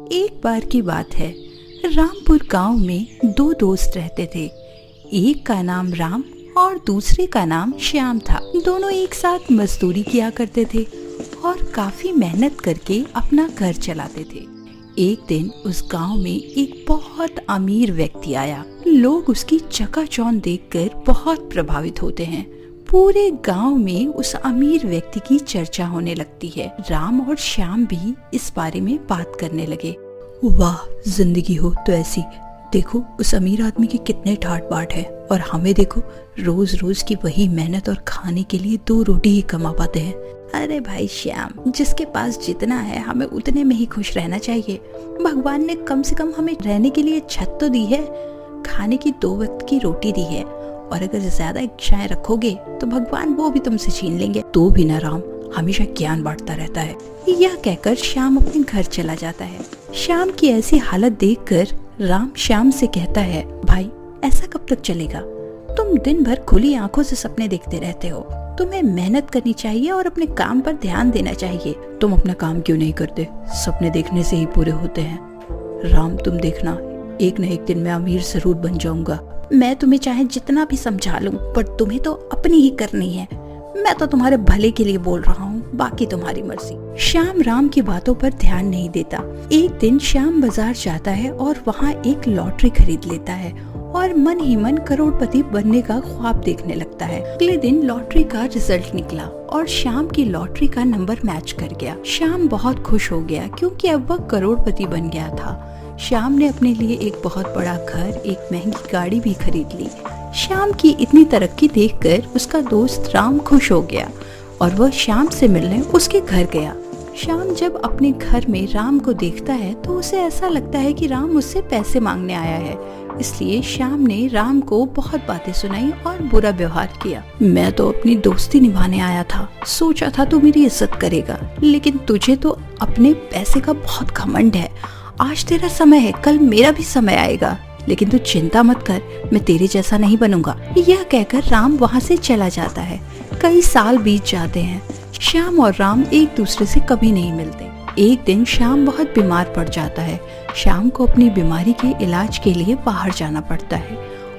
एक बार की बात है, रामपुर गांव में दो दोस्त रहते थे। एक का नाम राम और दूसरे का नाम श्याम था। दोनों एक साथ मजदूरी किया करते थे और काफी मेहनत करके अपना घर चलाते थे। एक दिन उस गांव में एक बहुत अमीर व्यक्ति आया। लोग उसकी चकाचौंध देखकर बहुत प्रभावित होते हैं। पूरे गांव में उस अमीर व्यक्ति की चर्चा होने लगती है। राम और श्याम भी इस बारे में बात करने लगे। वाह, जिंदगी हो तो ऐसी। देखो उस अमीर आदमी के कितने ठाट बाट है और हमें देखो रोज रोज की वही मेहनत और खाने के लिए 2 रोटी ही कमा पाते हैं। अरे भाई श्याम, जिसके पास जितना है हमें उतने में ही खुश रहना चाहिए। भगवान ने कम से कम हमें रहने के लिए छत तो दी है, खाने की 2 वक्त की रोटी दी है, और अगर ज्यादा इच्छाएं रखोगे तो भगवान वो भी तुमसे छीन लेंगे। तो भी ना राम हमेशा ज्ञान बांटता रहता है। यह कहकर श्याम अपने घर चला जाता है। श्याम की ऐसी हालत देखकर राम श्याम से कहता है, भाई ऐसा कब तक चलेगा? तुम दिन भर खुली आंखों से सपने देखते रहते हो। तुम्हें मेहनत करनी चाहिए और अपने काम पर ध्यान देना चाहिए। तुम अपना काम क्यों नहीं करते? सपने देखने से ही पूरे होते हैं। राम तुम देखना, एक न एक दिन मैं अमीर जरूर बन जाऊंगा। मैं तुम्हें चाहे जितना भी समझा लूं, पर तुम्हें तो अपनी ही करनी है। मैं तो तुम्हारे भले के लिए बोल रहा हूँ, बाकी तुम्हारी मर्जी। श्याम राम की बातों पर ध्यान नहीं देता। एक दिन श्याम बाजार जाता है और वहाँ एक लॉटरी खरीद लेता है और मन ही मन करोड़पति बनने का ख्वाब देखने लगता है। अगले दिन लॉटरी का रिजल्ट निकला और श्याम की लॉटरी का नंबर मैच कर गया। श्याम बहुत खुश हो गया क्योंकि अब वह करोड़पति बन गया था। श्याम ने अपने लिए एक बहुत बड़ा घर, एक महंगी गाड़ी भी खरीद ली। श्याम की इतनी तरक्की देखकर उसका दोस्त राम खुश हो गया और वह श्याम से मिलने उसके घर गया। श्याम जब अपने घर में राम को देखता है तो उसे ऐसा लगता है कि राम उससे पैसे मांगने आया है। इसलिए श्याम ने राम को बहुत बातें सुनाई और बुरा व्यवहार किया। मैं तो अपनी दोस्ती निभाने आया था, सोचा था तू मेरी इज्जत करेगा, लेकिन तुझे तो अपने पैसे का बहुत घमंड है। आज तेरा समय है, कल मेरा भी समय आएगा, लेकिन तू चिंता मत कर, मैं तेरे जैसा नहीं बनूंगा। यह कहकर राम वहाँ से चला जाता है। कई साल बीत जाते हैं। श्याम और राम एक दूसरे से कभी नहीं मिलते। एक दिन श्याम बहुत बीमार पड़ जाता है। श्याम को अपनी बीमारी के इलाज के लिए बाहर जाना पड़ता है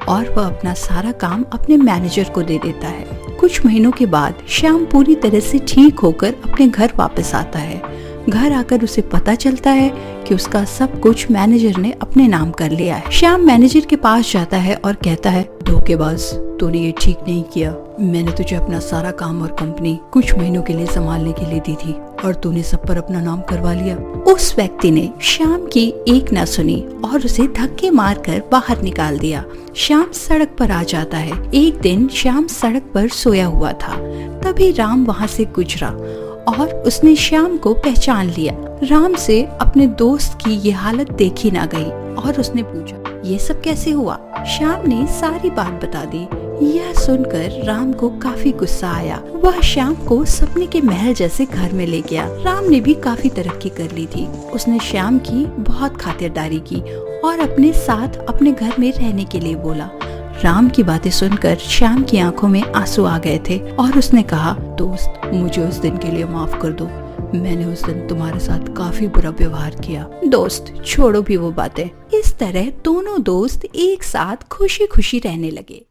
और वह अपना सारा काम अपने मैनेजर को दे देता है। कुछ महीनों के बाद श्याम पूरी तरह से ठीक होकर अपने घर वापस आता है। घर आकर उसे पता चलता है कि उसका सब कुछ मैनेजर ने अपने नाम कर लिया है। श्याम मैनेजर के पास जाता है और कहता है, धोखेबाज, तूने ये ठीक नहीं किया। मैंने तुझे अपना सारा काम और कंपनी कुछ महीनों के लिए संभालने के लिए दी थी और तूने सब पर अपना नाम करवा लिया। उस व्यक्ति ने श्याम की एक न सुनी और उसे धक्के मारकर बाहर निकाल दिया। श्याम सड़क पर आ जाता है। एक दिन श्याम सड़क पर सोया हुआ था, तभी राम वहाँ से गुजरा और उसने श्याम को पहचान लिया। राम से अपने दोस्त की ये हालत देखी ना गई और उसने पूछा, ये सब कैसे हुआ? श्याम ने सारी बात बता दी। यह सुनकर राम को काफी गुस्सा आया। वह श्याम को सपने के महल जैसे घर में ले गया। राम ने भी काफी तरक्की कर ली थी। उसने श्याम की बहुत खातिरदारी की और अपने साथ अपने घर में रहने के लिए बोला। राम की बातें सुनकर श्याम की आंखों में आंसू आ गए थे और उसने कहा, दोस्त मुझे उस दिन के लिए माफ कर दो। मैंने उस दिन तुम्हारे साथ काफी बुरा व्यवहार किया। दोस्त छोड़ो भी वो बातें। इस तरह दोनों दोस्त एक साथ खुशी खुशी रहने लगे।